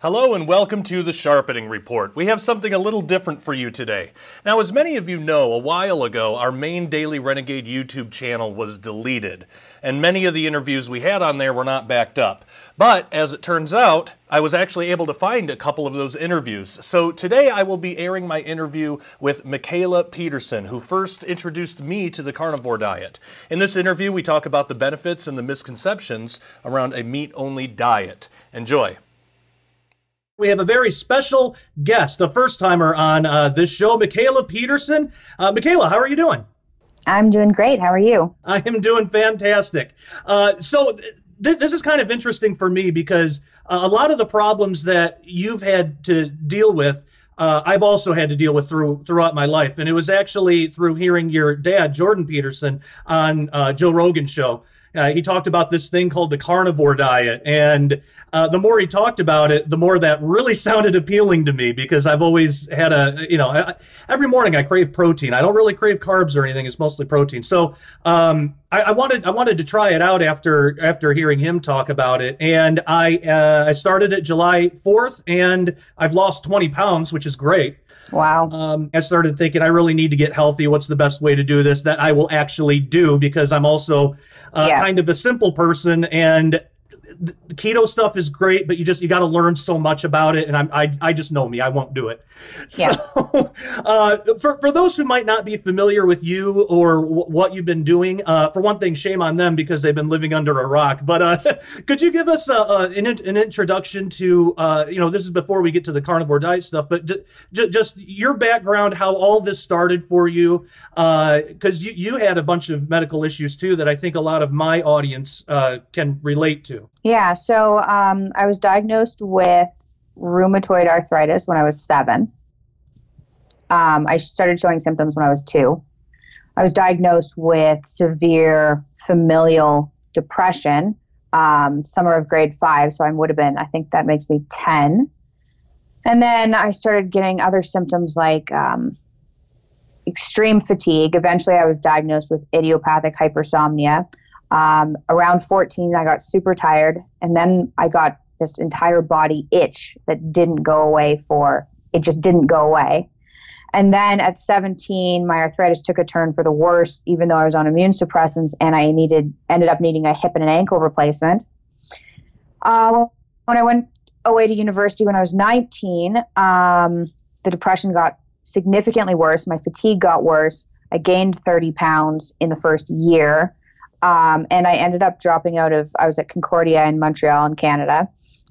Hello and welcome to the Sharpening Report. We have something a little different for you today. Now, as many of you know, a while ago, our main Daily Renegade YouTube channel was deleted, and many of the interviews we had on there were not backed up. But, as it turns out, I was actually able to find a couple of those interviews. So today I will be airing my interview with Mikhaila Peterson, who first introduced me to the carnivore diet. In this interview, we talk about the benefits and the misconceptions around a meat-only diet. Enjoy. We have a very special guest, a first-timer on this show, Mikhaila Peterson. Mikhaila, how are you doing? I'm doing great. How are you? I am doing fantastic. This is kind of interesting for me because a lot of the problems that you've had to deal with, I've also had to deal with throughout my life. And it was actually through hearing your dad, Jordan Peterson, on Joe Rogan's show. He talked about this thing called the carnivore diet. And the more he talked about it, the more that really sounded appealing to me because I've always had every morning I crave protein. I don't really crave carbs or anything. It's mostly protein. So I wanted to try it out after hearing him talk about it. And I started it July 4th and I've lost 20 pounds, which is great. Wow. I started thinking I really need to get healthy. What's the best way to do this that I will actually do because I'm also kind of a simple person, and the keto stuff is great, but you got to learn so much about it, and I just know me, I won't do it. Yeah. So, for those who might not be familiar with you or what you've been doing, for one thing, shame on them because they've been living under a rock. But could you give us an introduction to this is before we get to the carnivore diet stuff, but just your background, how all this started for you, because you had a bunch of medical issues too that I think a lot of my audience can relate to. Yeah, so I was diagnosed with rheumatoid arthritis when I was 7. I started showing symptoms when I was 2. I was diagnosed with severe familial depression, summer of grade 5, so I would have been, I think that makes me 10. And then I started getting other symptoms like extreme fatigue. Eventually I was diagnosed with idiopathic hypersomnia. Around 14, I got super tired, and then I got this entire body itch that didn't go away it just didn't go away. And then at 17, my arthritis took a turn for the worse, even though I was on immune suppressants, and I ended up needing a hip and an ankle replacement. When I went away to university when I was 19, the depression got significantly worse. My fatigue got worse. I gained 30 pounds in the first year. And I ended up dropping out I was at Concordia in Montreal in Canada,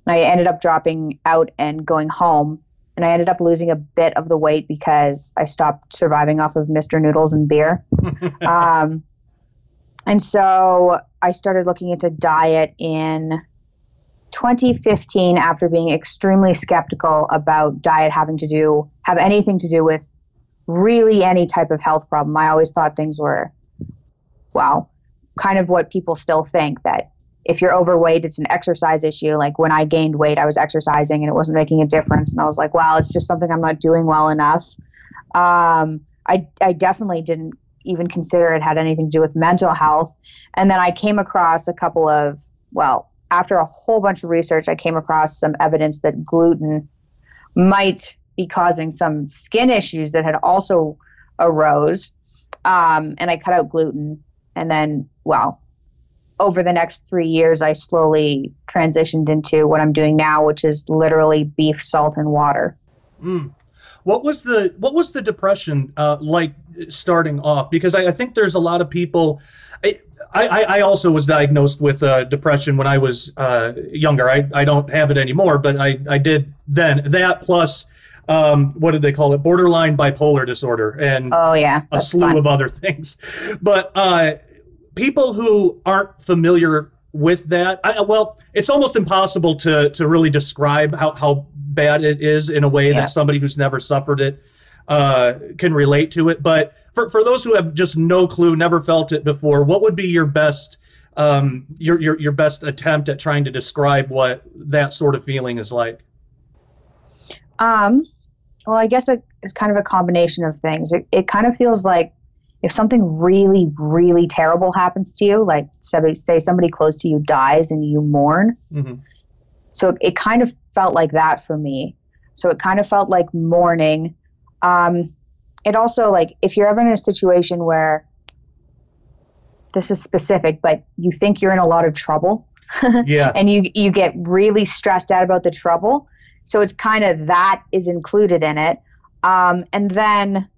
and I ended up dropping out and going home, and I ended up losing a bit of the weight because I stopped surviving off of Mr. Noodles and beer. And so I started looking into diet in 2015 after being extremely skeptical about diet have anything to do with really any type of health problem. I always thought things were, kind of what people still think, that if you're overweight, it's an exercise issue. Like when I gained weight, I was exercising and it wasn't making a difference. And I was like, it's just something I'm not doing well enough. I definitely didn't even consider it had anything to do with mental health. And then I came across after a whole bunch of research, I came across some evidence that gluten might be causing some skin issues that had also arose. And I cut out gluten. And then, over the next 3 years, I slowly transitioned into what I'm doing now, which is literally beef, salt, and water. What was the depression like starting off? Because I think there's a lot of people. I also was diagnosed with depression when I was younger. I don't have it anymore, but I did then. That plus, what did they call it? Borderline bipolar disorder, and a slew of other things. But people who aren't familiar with that, it's almost impossible to really describe how bad it is in a way that somebody who's never suffered it can relate to it. But for those who have just no clue, never felt it before, what would be your best your best attempt at trying to describe what that sort of feeling is like? I guess it's kind of a combination of things. It kind of feels like if something really, really terrible happens to you, like say somebody close to you dies and you mourn, So it kind of felt like that for me. So it kind of felt like mourning. It also, like, if you're ever in a situation where, this is specific, but you think you're in a lot of trouble, Yeah. and you get really stressed out about the trouble. So it's kind of that is included in it. And then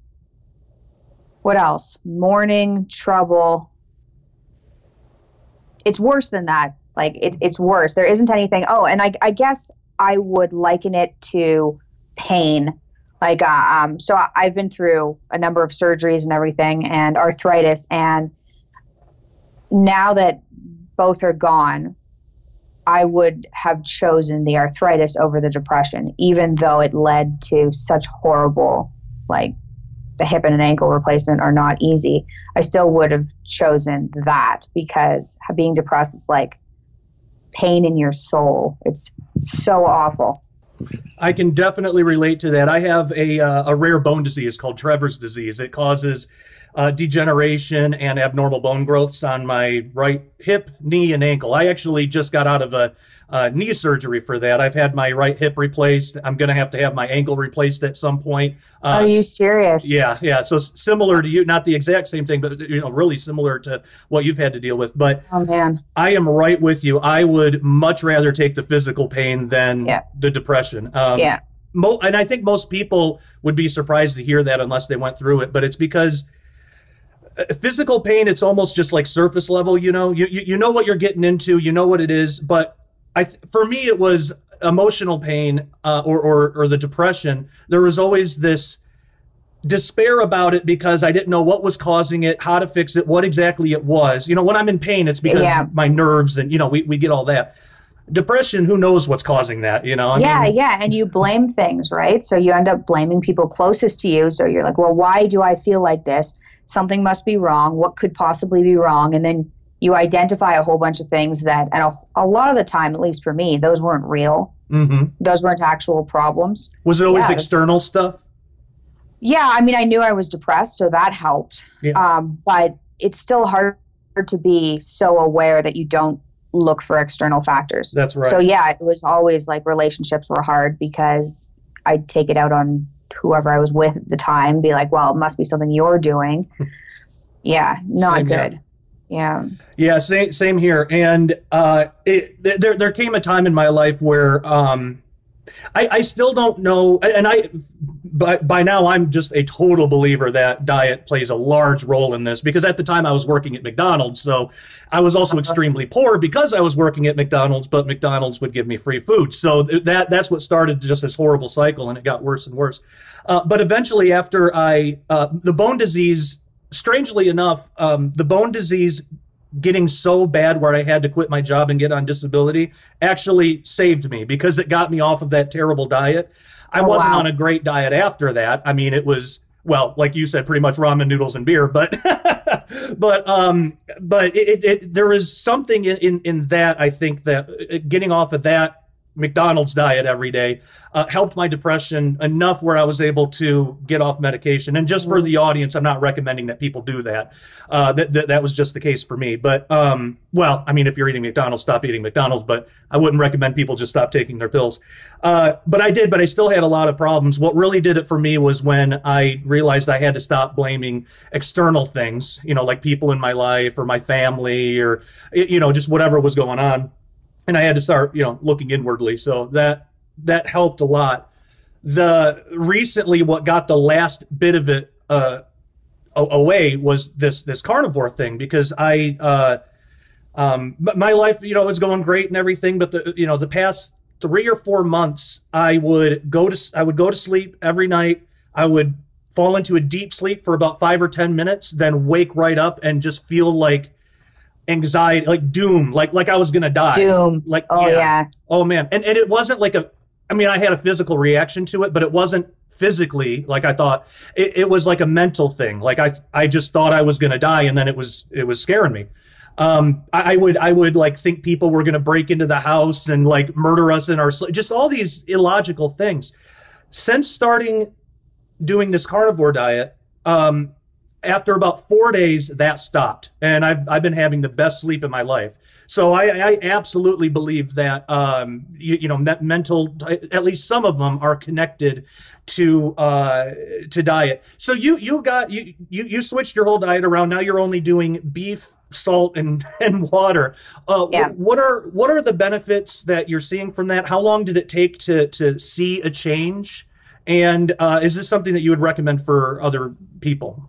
what else? Mourning, trouble. It's worse than that. Like, it's worse. There isn't anything. Oh, and I guess I would liken it to pain. Like, so I've been through a number of surgeries and everything, and arthritis. And now that both are gone, I would have chosen the arthritis over the depression, even though it led to such horrible, like, the hip and an ankle replacement are not easy. I still would have chosen that, because being depressed is like pain in your soul. It's so awful. I can definitely relate to that. I have a rare bone disease called Trevor's disease. It causes degeneration and abnormal bone growths on my right hip, knee, and ankle. I actually just got out of a knee surgery for that. I've had my right hip replaced. I'm going to have my ankle replaced at some point. Are you serious? Yeah. So similar to you, not the exact same thing, but really similar to what you've had to deal with. But oh man, I am right with you. I would much rather take the physical pain than the depression. And I think most people would be surprised to hear that unless they went through it. But it's because physical pain, it's almost just like surface level. You know what you're getting into, you know what it is. But for me, it was emotional pain or the depression. There was always this despair about it because I didn't know what was causing it, how to fix it, what exactly it was. When I'm in pain, it's because of my nerves, and we get all that. Depression, who knows what's causing that? And you blame things, right? So you end up blaming people closest to you. So you're like, well, why do I feel like this? Something must be wrong. What could possibly be wrong? And then you identify a whole bunch of things that, and a lot of the time, at least for me, those weren't real. Mm-hmm. Those weren't actual problems. Was it always external stuff? Yeah, I mean, I knew I was depressed, so that helped. Yeah. But it's still hard to be so aware that you don't look for external factors. That's right. So yeah, it was always like relationships were hard because I'd take it out on whoever I was with at the time, be like, well, it must be something you're doing. Yeah, not same good. Here. Yeah, same here. And there came a time in my life where I still don't know, and but by now I'm just a total believer that diet plays a large role in this, because at the time I was working at McDonald's, so I was also extremely poor because I was working at McDonald's, but McDonald's would give me free food. So that's what started just this horrible cycle, and it got worse and worse. But eventually, after the bone disease, strangely enough, the bone disease getting so bad where I had to quit my job and get on disability actually saved me, because it got me off of that terrible diet. I wasn't on a great diet after that. I mean, it was, well, like you said, pretty much ramen noodles and beer, but there is something in that. I think that getting off of that McDonald's diet every day helped my depression enough where I was able to get off medication. And just for the audience, I'm not recommending that people do that. That was just the case for me. But, well, I mean, if you're eating McDonald's, stop eating McDonald's, but I wouldn't recommend people just stop taking their pills. But I still had a lot of problems. What really did it for me was when I realized I had to stop blaming external things, like people in my life or my family or, just whatever was going on. And I had to start, looking inwardly. So that helped a lot. Recently, what got the last bit of it away was this carnivore thing, because my life, was going great and everything, but the past 3 or 4 months, I would go to sleep every night. I would fall into a deep sleep for about 5 or 10 minutes, then wake right up and just feel like anxiety, like doom, like I was gonna die. Doom. Like, yeah. Oh man. And it wasn't like I had a physical reaction to it, but it wasn't physically like I thought. It was like a mental thing. Like I just thought I was gonna die, and then it was scaring me. I would like think people were gonna break into the house and like murder us in our sleep, just all these illogical things. Since starting doing this carnivore diet, after about 4 days, that stopped, and I've been having the best sleep in my life. So I absolutely believe that mental, at least some of them, are connected to diet. So you switched your whole diet around. Now you're only doing beef, salt, and water. Yeah. What are the benefits that you're seeing from that? How long did it take to see a change? And is this something that you would recommend for other people?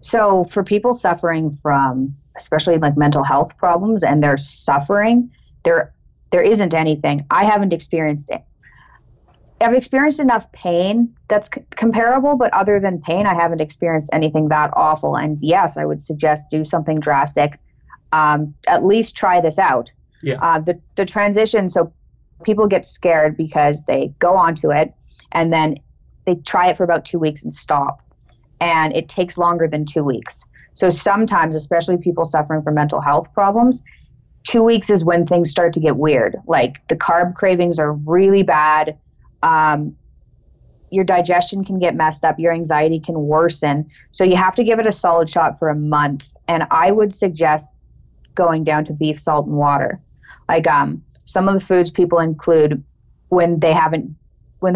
So for people suffering from, especially like mental health problems, and they're suffering, there isn't anything. I haven't experienced it. I've experienced enough pain that's comparable, but other than pain, I haven't experienced anything that awful. And yes, I would suggest do something drastic. At least try this out. Yeah. The transition. So people get scared because they go onto it and then they try it for about 2 weeks and stop. And it takes longer than 2 weeks. So sometimes, especially people suffering from mental health problems, 2 weeks is when things start to get weird. Like the carb cravings are really bad. Your digestion can get messed up. Your anxiety can worsen. So you have to give it a solid shot for a month. And I would suggest going down to beef, salt, and water. Like some of the foods people include when they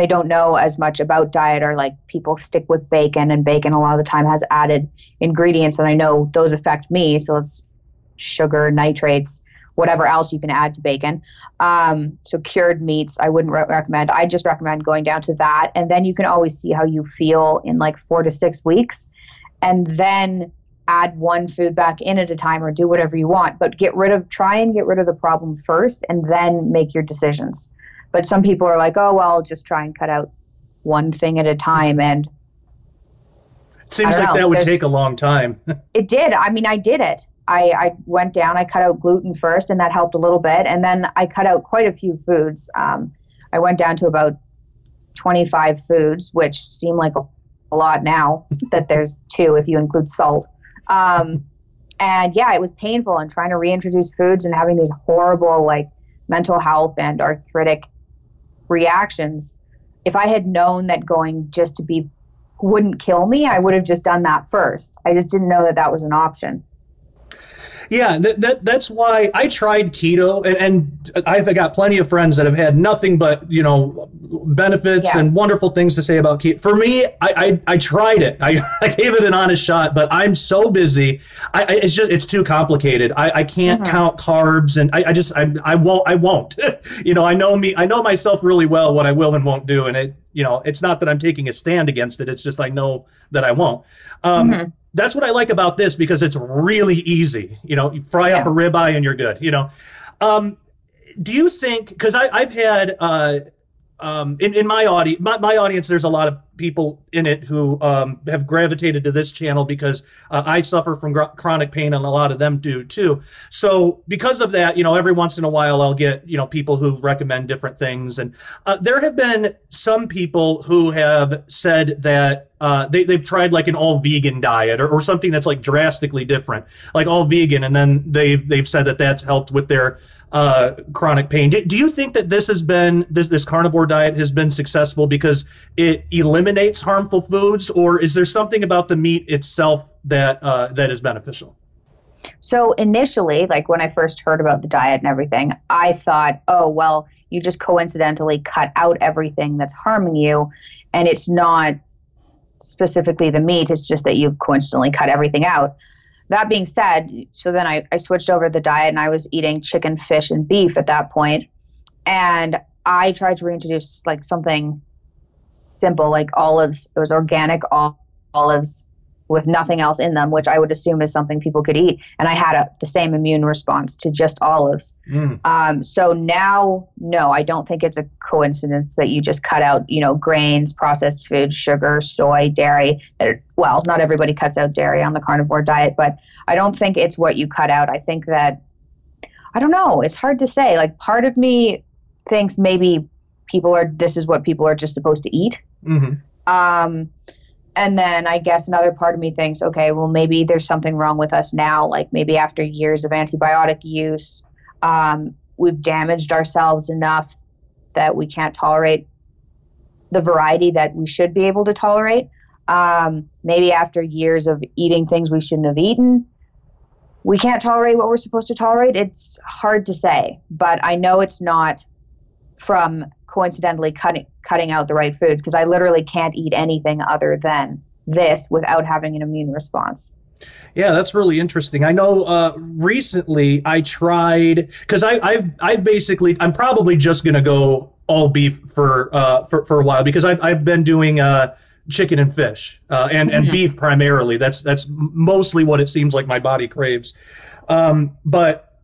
don't know as much about diet, are like people stick with bacon, and bacon a lot of the time has added ingredients, and I know those affect me. So it's sugar, nitrates, whatever else you can add to bacon. So cured meats, I wouldn't recommend. I just recommend going down to that. And then you can always see how you feel in like 4 to 6 weeks, and then add one food back in at a time, or do whatever you want, but try and get rid of the problem first, and then make your decisions. But some people are like, oh, well, just try and cut out one thing at a time. And it seems like that would take a long time. It did. I mean, I did it. I went down, I cut out gluten first, and that helped a little bit. And then I cut out quite a few foods. I went down to about 25 foods, which seem like a lot now that there's 2 if you include salt. And yeah, it was painful, and trying to reintroduce foods and having these horrible like mental health and arthritic reactions. If I had known that going just to beef wouldn't kill me, I would have just done that first. I just didn't know that was an option. Yeah, that's why I tried keto, and I've got plenty of friends that have had nothing but, benefits and wonderful things to say about keto. For me, I tried it. I gave it an honest shot, but I'm so busy. It's too complicated. I can't count carbs, and I won't. I know me. I know myself really well, what I will and won't do, and it's not that I'm taking a stand against it. It's just I know that I won't. That's what I like about this, because it's really easy. You fry up a ribeye and you're good. Do you think, because I've had in my audience, there's a lot of people in it who have gravitated to this channel because I suffer from chronic pain, and a lot of them do too. So because of that, every once in a while I'll get, people who recommend different things. And there have been some people who have said that they've tried like an all vegan diet or something that's like drastically different, like all vegan. And then they've said that that's helped with their chronic pain. Do you think that this carnivore diet has been successful because it eliminates harmful foods, or is there something about the meat itself that is beneficial? So initially, like when I first heard about the diet and everything, I thought, oh, well, you just coincidentally cut out everything that's harming you, and it's not specifically the meat, it's just that you've coincidentally cut everything out. That being said, so then I switched over to the diet, and I was eating chicken, fish, and beef at that point. And I tried to reintroduce like something simple, like olives. It was organic olives with nothing else in them, which I would assume is something people could eat. And I had the same immune response to just olives. So now, no, I don't think it's a coincidence that you just cut out, grains, processed food, sugar, soy, dairy. Well, not everybody cuts out dairy on the carnivore diet, but I don't think it's what you cut out. I think that, I don't know, it's hard to say. Like part of me thinks maybe this is what people are just supposed to eat. And then I guess another part of me thinks, okay, well, maybe there's something wrong with us now. Like maybe after years of antibiotic use, we've damaged ourselves enough that we can't tolerate the variety that we should be able to tolerate. Maybe after years of eating things we shouldn't have eaten, we can't tolerate what we're supposed to tolerate. It's hard to say, but I know it's not from coincidentally cutting out the right foods, because I literally can't eat anything other than this without having an immune response. Yeah, that's really interesting. I know recently I tried, because I've basically, I'm probably just going to go all beef for a while, because I've been doing chicken and fish and beef primarily. That's mostly what it seems like my body craves. But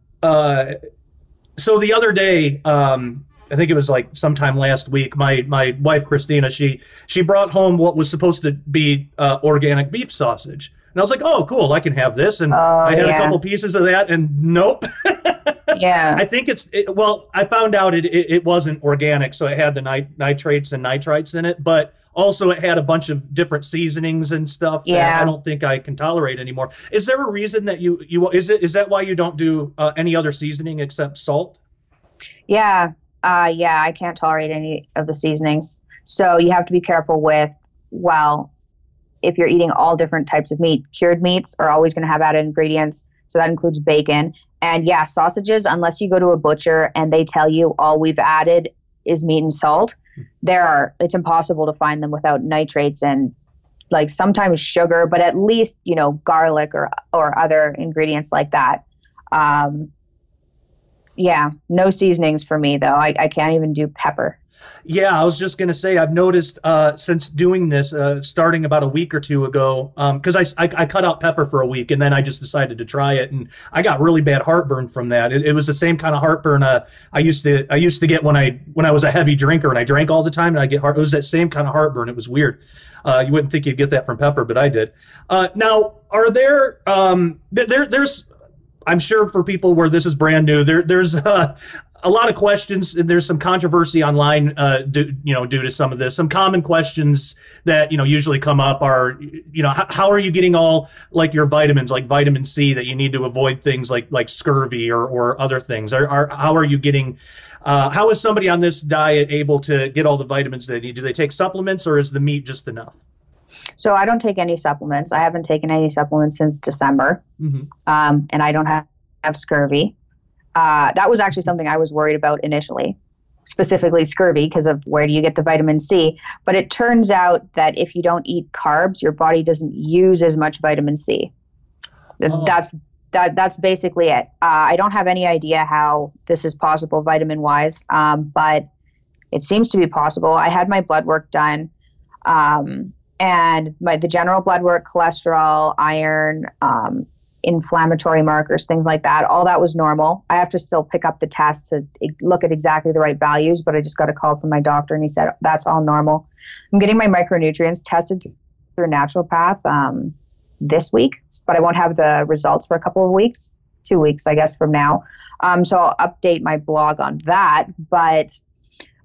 so the other day, I think it was like sometime last week, my wife, Christina, she brought home what was supposed to be organic beef sausage. And I was like, oh, cool, I can have this. And I had a couple pieces of that, and nope. Yeah. I think well, I found out it wasn't organic, so it had the nitrates and nitrites in it, but also it had a bunch of different seasonings and stuff that I don't think I can tolerate anymore. Is there a reason that is that why you don't do any other seasoning except salt? Yeah. I can't tolerate any of the seasonings. So you have to be careful with, well, if you're eating all different types of meat, cured meats are always going to have added ingredients. So that includes bacon. And yeah, sausages, unless you go to a butcher and they tell you all we've added is meat and salt, it's impossible to find them without nitrates and like sometimes sugar, but at least, garlic or other ingredients like that. Yeah, no seasonings for me, though. I can't even do pepper. Yeah, I was just going to say, I've noticed since doing this, starting about a week or two ago, because I cut out pepper for a week, and then I just decided to try it, and I got really bad heartburn from that. It was the same kind of heartburn I used to get when I was a heavy drinker, and I drank all the time, and it was that same kind of heartburn. It was weird. You wouldn't think you'd get that from pepper, but I did. Now, are there there's I'm sure for people where this is brand new, there's a lot of questions, and there's some controversy online due to some of this. Some common questions that usually come up are how are you getting all like your vitamins, like vitamin C, that you need to avoid things like scurvy or other things. How are you getting? How is somebody on this diet able to get all the vitamins they need? Do they take supplements, or is the meat just enough? So I don't take any supplements. I haven't taken any supplements since December, and I don't have scurvy. That was actually something I was worried about initially, specifically scurvy, because of where do you get the vitamin C? But it turns out that if you don't eat carbs, your body doesn't use as much vitamin C. That's basically it. I don't have any idea how this is possible vitamin-wise, but it seems to be possible. I had my blood work done. And the general blood work, cholesterol, iron, inflammatory markers, things like that, all that was normal. I have to still pick up the test to look at exactly the right values, but I just got a call from my doctor and he said, that's all normal. I'm getting my micronutrients tested through naturopath this week, but I won't have the results for a couple of weeks, 2 weeks, I guess, from now. So I'll update my blog on that, but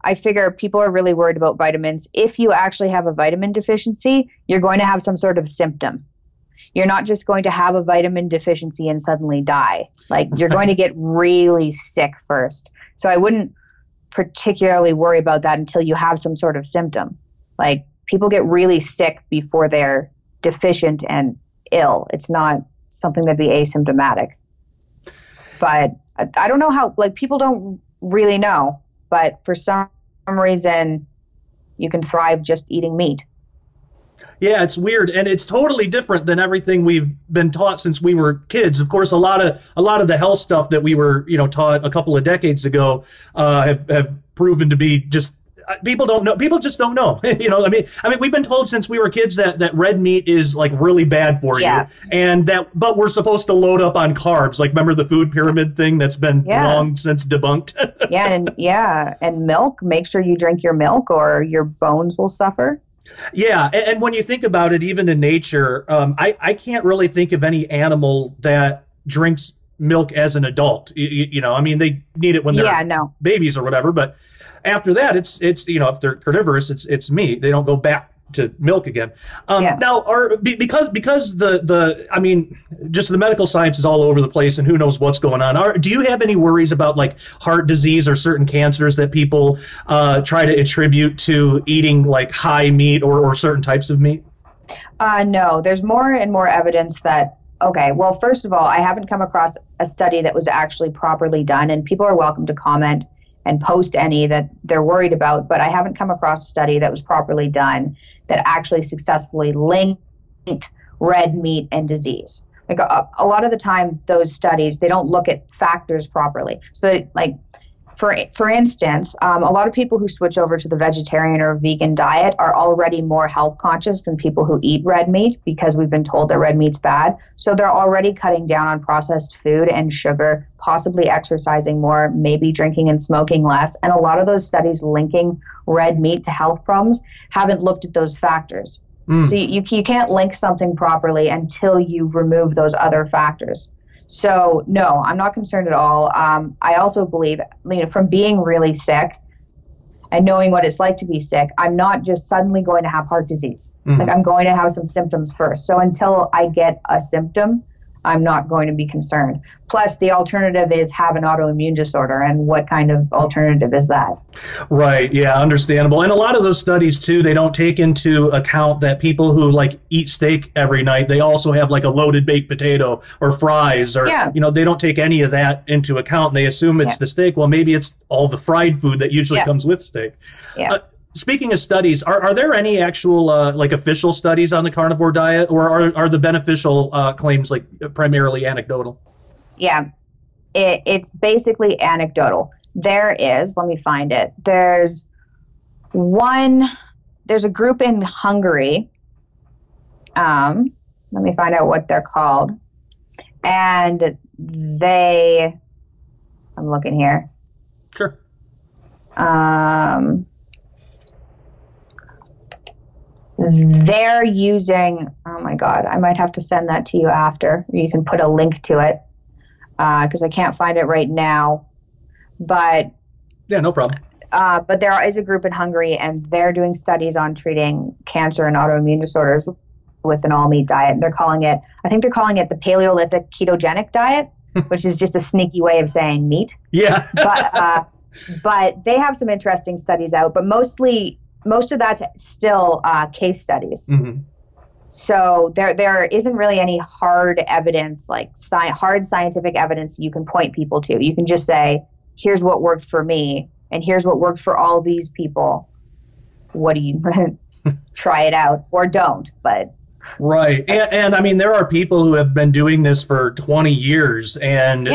I figure people are really worried about vitamins. If you actually have a vitamin deficiency, you're going to have some sort of symptom. You're not just going to have a vitamin deficiency and suddenly die. Like, you're going to get really sick first. So I wouldn't particularly worry about that until you have some sort of symptom. Like, people get really sick before they're deficient and ill. It's not something that'd be asymptomatic. But I don't know how, like, people don't really know. But for some reason, you can thrive just eating meat. Yeah, it's weird, and it's totally different than everything we've been taught since we were kids. Of course, a lot of the health stuff that we were taught a couple of decades ago have proven to be just people don't know. People just don't know. I mean, we've been told since we were kids that red meat is like really bad for you, and but we're supposed to load up on carbs. Like, remember the food pyramid thing that's been long since debunked? and milk. Make sure you drink your milk, or your bones will suffer. Yeah, and when you think about it, even in nature, I can't really think of any animal that drinks milk as an adult. I mean, they need it when they're babies or whatever, but after that, it's if they're carnivorous, it's meat. They don't go back to milk again. Now, because I mean, just the medical science is all over the place, and who knows what's going on. Do you have any worries about like heart disease or certain cancers that people try to attribute to eating like high meat or certain types of meat? No, there's more and more evidence that, okay, well, first of all, I haven't come across a study that was actually properly done, and people are welcome to comment and post any that they're worried about, but I haven't come across a study that was properly done that actually successfully linked red meat and disease. Like a lot of the time, those studies, they don't look at factors properly. So like, for instance, a lot of people who switch over to the vegetarian or vegan diet are already more health conscious than people who eat red meat because we've been told that red meat's bad. So they're already cutting down on processed food and sugar, possibly exercising more, maybe drinking and smoking less. And a lot of those studies linking red meat to health problems haven't looked at those factors. So you can't link something properly until you remove those other factors. So no, I'm not concerned at all. I also believe, from being really sick and knowing what it's like to be sick, I'm not just suddenly going to have heart disease. Like I'm going to have some symptoms first. So until I get a symptom, I'm not going to be concerned. Plus, the alternative is have an autoimmune disorder. And what kind of alternative is that? Right. Yeah, understandable. And a lot of those studies, too, they don't take into account that people who like eat steak every night, they also have like a loaded baked potato or fries or, they don't take any of that into account. They assume it's the steak. Well, maybe it's all the fried food that usually comes with steak. Yeah. Speaking of studies, are there any actual like official studies on the carnivore diet, or are the beneficial claims like primarily anecdotal? Yeah, it's basically anecdotal. There is, let me find it. There's a group in Hungary. Let me find out what they're called. And I'm looking here. Sure. They're using, oh my God, I might have to send that to you after. You can put a link to it because I can't find it right now. But yeah, no problem. But there is a group in Hungary, and they're doing studies on treating cancer and autoimmune disorders with an all-meat diet. I think they're calling it the Paleolithic ketogenic diet, which is just a sneaky way of saying meat. Yeah. But they have some interesting studies out, but most of that's still case studies. So there isn't really any hard evidence, like hard scientific evidence you can point people to. You can just say, here's what worked for me, and here's what worked for all these people. What do you try it out or don't? But right, and I mean, there are people who have been doing this for 20 years, and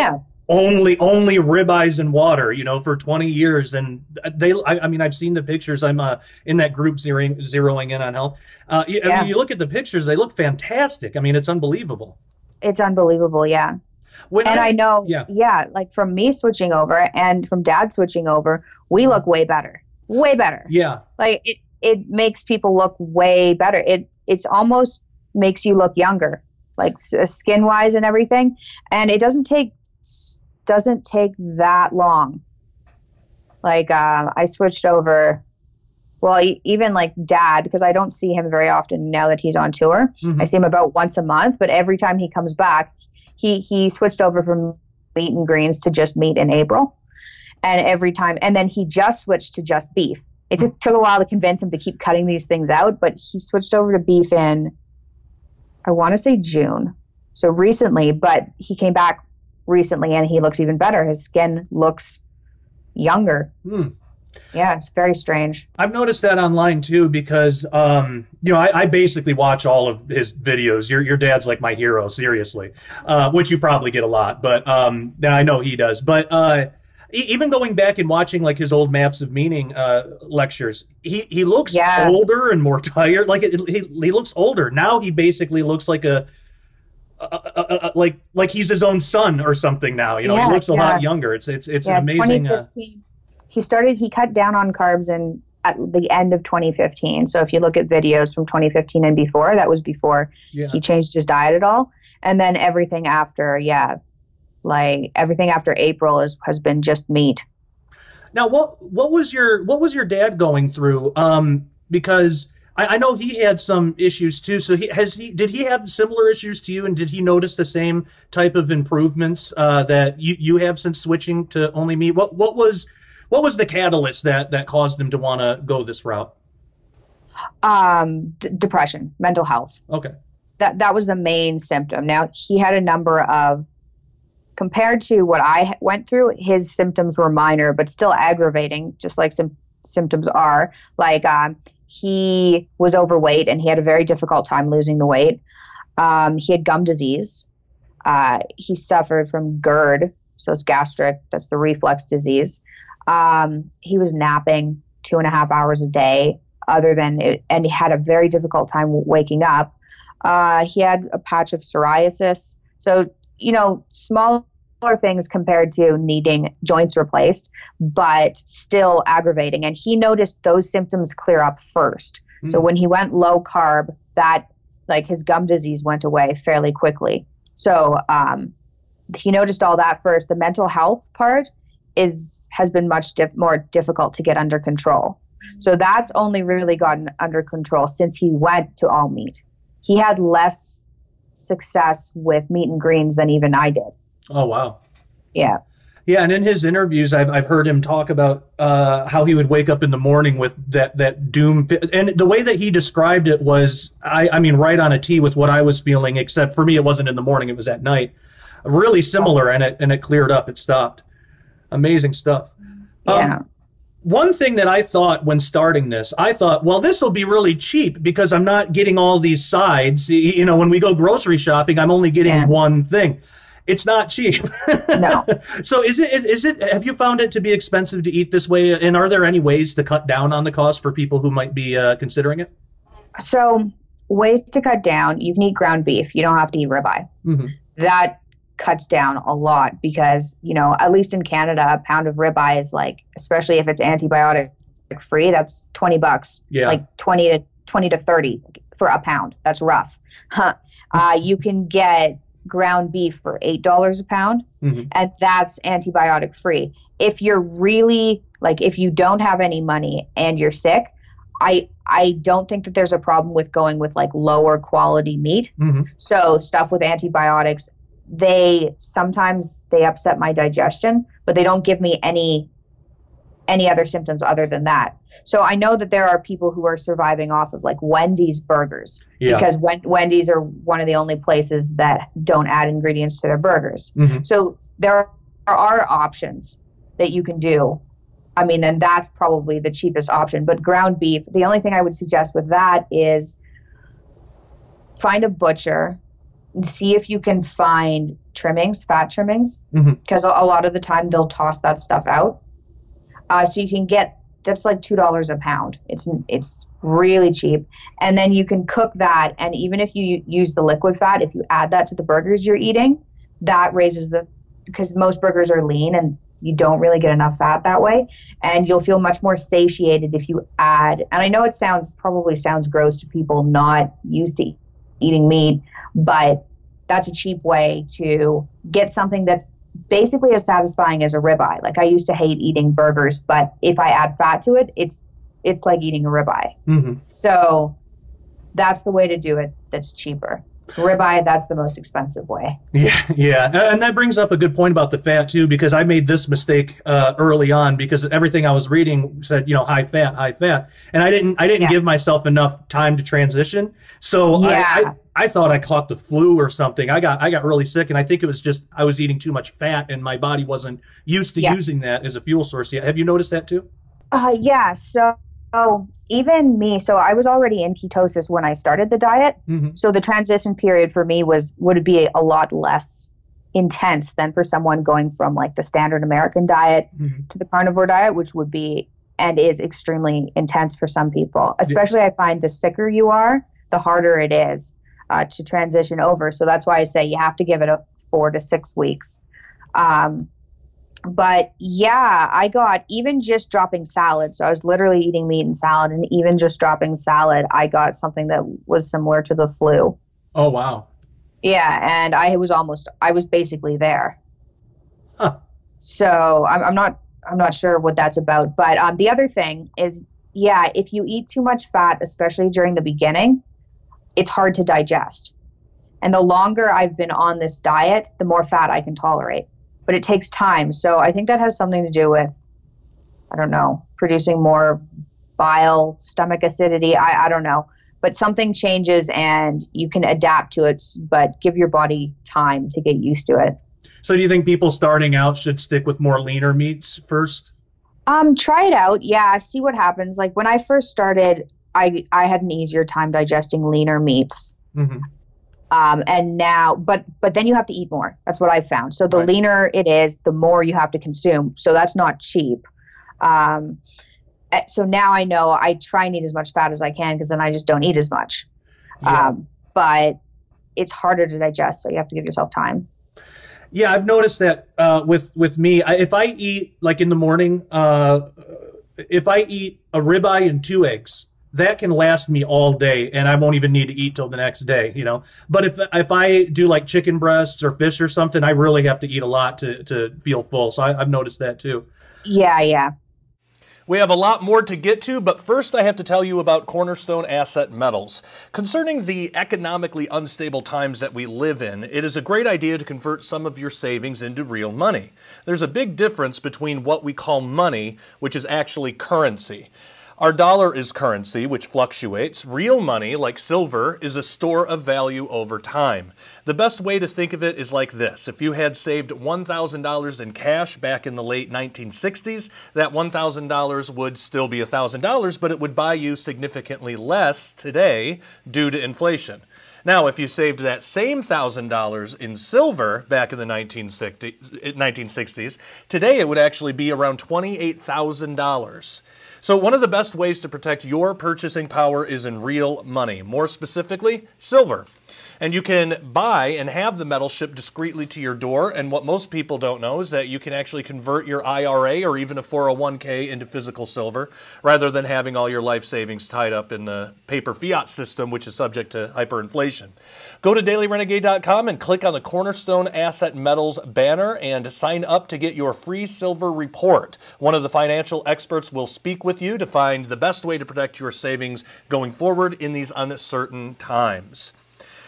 only ribeyes and water, for 20 years. And I mean, I've seen the pictures. I'm in that group zeroing in on health. I mean, you look at the pictures, they look fantastic. I mean, it's unbelievable. It's unbelievable. Yeah. I know, like from me switching over and from Dad switching over, we look way better. Yeah. Like it makes people look way better. It's almost makes you look younger, like skin wise and everything. And it doesn't take that long. Like I switched over, well, even like Dad, because I don't see him very often now that he's on tour. I see him about once a month, but every time he comes back, he switched over from meat and greens to just meat in April. And every time, and then he just switched to just beef. It took a while to convince him to keep cutting these things out, but he switched over to beef in, I want to say June. So recently, but he came back recently and he looks even better. His skin looks younger. Yeah, it's very strange. I've noticed that online too because, I basically watch all of his videos. Your dad's like my hero, seriously, which you probably get a lot, but I know he does. But even going back and watching like his old Maps of Meaning lectures, he looks older and more tired. Like he looks older. Now he basically looks like like he's his own son or something now. He looks a lot younger. It's an amazing. 2015, he cut down on carbs at the end of 2015. So if you look at videos from 2015 and before, that was before he changed his diet at all. And then everything after, like everything after April has been just meat. Now, what was your dad going through? Because I know he had some issues too. So did he have similar issues to you, and did he notice the same type of improvements that you have since switching to only meat? What was the catalyst that caused him to want to go this route? Depression, mental health. Okay. That was the main symptom. Now, he had a number of, compared to what I went through, his symptoms were minor, but still aggravating, just like some symptoms are. Like, he was overweight and he had a very difficult time losing the weight. He had gum disease. He suffered from GERD, so it's gastric, that's the reflux disease. He was napping 2.5 hours a day, and he had a very difficult time waking up. He had a patch of psoriasis. So, smaller things compared to needing joints replaced, but still aggravating. And he noticed those symptoms clear up first. Mm. So when he went low carb, his gum disease went away fairly quickly. So he noticed all that first. The mental health part has been much more difficult to get under control. So that's only really gotten under control since he went to all meat. He had less success with meat and greens than even I did. Oh, wow. Yeah. Yeah, and in his interviews, I've heard him talk about how he would wake up in the morning with that doom. And the way that he described it was, I mean, right on a tee with what I was feeling, except for me, it wasn't in the morning, it was at night. Really similar, and it cleared up, it stopped. Amazing stuff. Yeah. One thing that I thought when starting this, I thought, well, this will be really cheap because I'm not getting all these sides. When we go grocery shopping, I'm only getting one thing. It's not cheap. No. So is it, have you found it to be expensive to eat this way? And are there any ways to cut down on the cost for people who might be considering it? So ways to cut down, you can eat ground beef. You don't have to eat ribeye. Mm-hmm. That cuts down a lot because, at least in Canada, a pound of ribeye is especially if it's antibiotic free, that's $20. Yeah. Like 20 to 30 for a pound. That's rough. You can get ground beef for $8 a pound, mm-hmm. and that's antibiotic free. If you're really if you don't have any money and you're sick, I don't think that there's a problem with going with lower quality meat. Mm-hmm. So stuff with antibiotics, sometimes they upset my digestion, but they don't give me any other symptoms other than that. So I know that there are people who are surviving off of Wendy's burgers, because Wendy's are one of the only places that don't add ingredients to their burgers. Mm-hmm. So there are options that you can do. I mean, and that's probably the cheapest option. But ground beef, the only thing I would suggest with that is find a butcher and see if you can find fat trimmings, because mm-hmm. a lot of the time they'll toss that stuff out. So you can get, that's $2 a pound. It's really cheap. And then you can cook that. And even if you use the liquid fat, if you add that to the burgers you're eating, that raises because most burgers are lean and you don't really get enough fat that way. And you'll feel much more satiated if you add, and I know it probably sounds gross to people not used to eating meat, but that's a cheap way to get something that's basically as satisfying as a ribeye. I used to hate eating burgers, but if I add fat to it, it's like eating a ribeye. Mm-hmm. So that's the way to do it. That's cheaper. Ribeye, that's the most expensive way. Yeah. And that brings up a good point about the fat too, because I made this mistake early on because everything I was reading said, high fat. And I didn't give myself enough time to transition. So I thought I caught the flu or something. I got really sick, and I think it was just I was eating too much fat and my body wasn't used to using that as a fuel source yet. Have you noticed that too? Yeah. So even me, so I was already in ketosis when I started the diet. Mm-hmm. So the transition period for me would be a lot less intense than for someone going from the standard American diet mm-hmm. to the carnivore diet, which would be and is extremely intense for some people. Especially I find the sicker you are, the harder it is to transition over. So that's why I say you have to give it 4 to 6 weeks. But I got, even just dropping salad. So I was literally eating meat and salad, and even just dropping salad, I got something that was similar to the flu. Oh, wow. Yeah. And I was basically there. Huh. So I'm not sure what that's about. But the other thing is, if you eat too much fat, especially during the beginning, it's hard to digest. And the longer I've been on this diet, the more fat I can tolerate. But it takes time. So I think that has something to do with, I don't know, producing more bile, stomach acidity. I don't know. But something changes and you can adapt to it, but give your body time to get used to it. So do you think people starting out should stick with more leaner meats first? Try it out. Yeah, see what happens. Like when I first started, I had an easier time digesting leaner meats. Mm-hmm. And now, but then you have to eat more. That's what I found. So the leaner it is, the more you have to consume. So that's not cheap. So now I know I try and eat as much fat as I can because then I just don't eat as much. Yeah. But it's harder to digest, so you have to give yourself time. Yeah, I've noticed that with me, if I eat like in the morning, if I eat a ribeye and 2 eggs, that can last me all day, and I won't even need to eat till the next day, you know. But if I do like chicken breasts or fish or something, I really have to eat a lot to feel full. So I've noticed that too. Yeah. We have a lot more to get to, but first I have to tell you about Cornerstone Asset Metals. Concerning the economically unstable times that we live in, it is a great idea to convert some of your savings into real money. There's a big difference between what we call money, which is actually currency. Our dollar is currency, which fluctuates. Real money, like silver, is a store of value over time. The best way to think of it is like this. If you had saved $1,000 in cash back in the late 1960s, that $1,000 would still be $1,000, but it would buy you significantly less today due to inflation. Now, if you saved that same $1,000 in silver back in the 1960s, today it would actually be around $28,000. So one of the best ways to protect your purchasing power is in real money, more specifically, silver. And you can buy and have the metal shipped discreetly to your door. And what most people don't know is that you can actually convert your IRA or even a 401k into physical silver rather than having all your life savings tied up in the paper fiat system, which is subject to hyperinflation. Go to dailyrenegade.com and click on the Cornerstone Asset Metals banner and sign up to get your free silver report. One of the financial experts will speak with you to find the best way to protect your savings going forward in these uncertain times.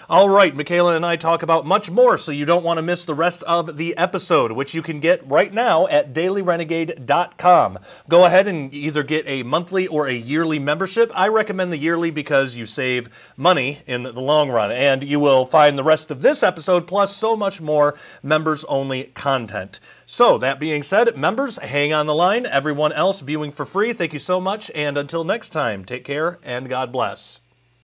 All right, Mikhaila and I talk about much more, so you don't want to miss the rest of the episode, which you can get right now at dailyrenegade.com. Go ahead and either get a monthly or a yearly membership. I recommend the yearly because you save money in the long run, and you will find the rest of this episode plus so much more members-only content. So, that being said, members, hang on the line. Everyone else viewing for free, thank you so much, and until next time, take care and God bless.